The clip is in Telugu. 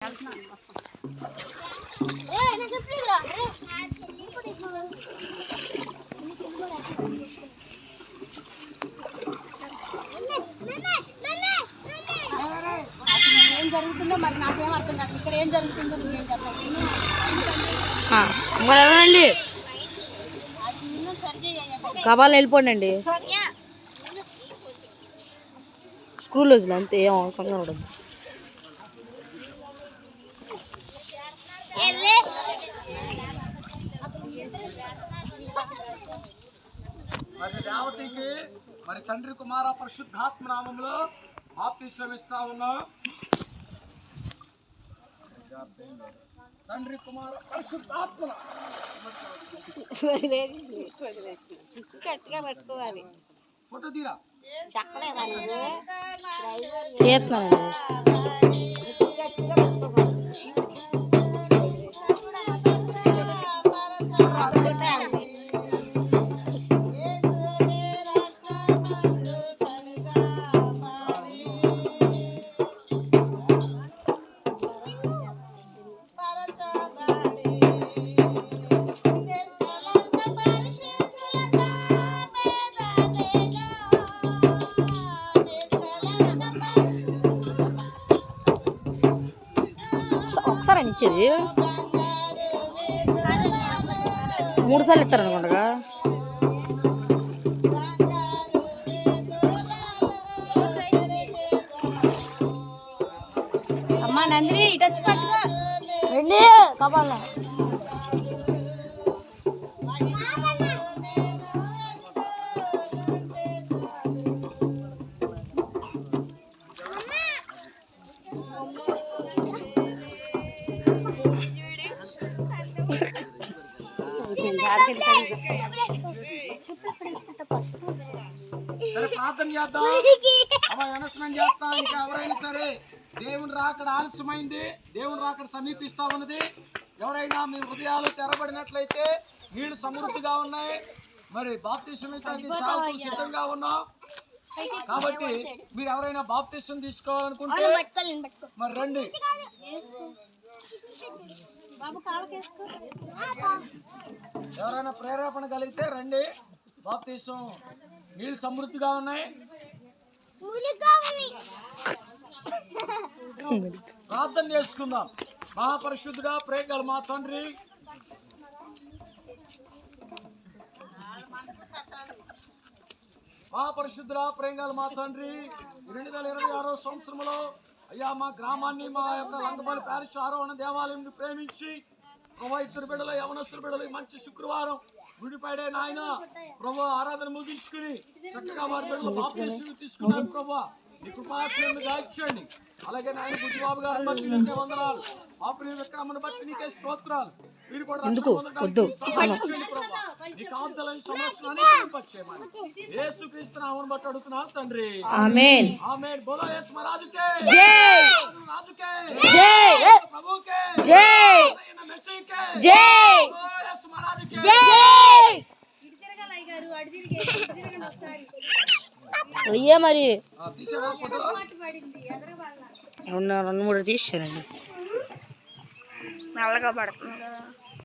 ఏం జరుగుతుందో మరి నాకేం అర్థం కాదు. ఇక్కడ ఏం జరుగుతుందో నీకేం చెప్పండి. కబాలు వెళ్ళిపోండి స్కూల్ రోజులు అంతే ఏం అవసరం ఉండదు. మరి దేవతకి మరి తండ్రి కుమార పరిశుద్ధాత్మ నామంలో బాప్తిస్మం ఇస్తా ఉన్నాం. తండ్రి కుమార పరిశుద్ధాత్మ ఫోటో తీరా ఒకసారి ఇచ్చేది 3 సార్లు ఇస్తారు అనుకుంటా. అమ్మా నందిని ఇటు వచ్చి పట్టుకో రండి కబాల సరే ప్రార్థన చేద్దాం. అనౌన్స్మెంట్ చేస్తాం. ఇంకా ఎవరైనా సరే దేవుని రాకడ ఆలస్యమైంది, దేవుని రాకడ సమీపిస్తా ఉన్నది. ఎవరైనా మీ హృదయాలు తెరబడినట్లయితే నీళ్లు సమృద్ధిగా ఉన్నాయి. మరి బాప్తిసం సాగుతూ సిద్ధంగా ఉన్నాం. కాబట్టి మీరు ఎవరైనా బాప్తిసం తీసుకోవాలనుకుంటే మరి రండి. ఎవరైనా ప్రేరేపణ కలిగితే రండి. బాప్తిసం నీళ్ళు సమృద్ధిగా ఉన్నాయి. ప్రార్థన చేసుకుందాం. మహాపరిశుద్ధుడా ప్రేమగల మా తండ్రి, మహాపరిశుద్ధుడా ప్రేమగల మా తండ్రి, 2026 సంవత్సరంలో అయ్యా మా గ్రామాన్ని, మా యొక్క లంగపల్లి ప్యారిష్ ఆరోహణ దేవాలయం ప్రేమించి ప్రభా ఇద్దరు బిడ్డలు యవనస్తుల బిడ్డలు మంచి శుక్రవారం గుడిపడే నాయన ప్రభా ఆరాధన ముగించుకుని చక్కగా వారి బిడ్డలు బాప్తిసం తీసుకున్నారు. ప్రభా నీ కృపాక్షేమ దాయిచ్చండి. అలాగే నాయన బుద్ధిబాబు గారు బట్టి నీకే వందనాలు. పాపని విక్రమను బట్టి నీకే స్తోత్రాలు. మీరు కూడా నీ కాంతలని సంరక్షణని పంపించేయమని యేసుక్రీస్తు నామమును బట్టి అడుగుతున్నాను తండ్రి. ఆమేన్. ఆమేన్. బోలో యేసు మహారాజుకే జై, రాజుకే జై, ప్రభుకే జై, మెస్సీకే జై, యేసు మహారాజుకే జై. అయ్యా మరి 2-3 తీసానండి. నల్లగా పడుతుంది.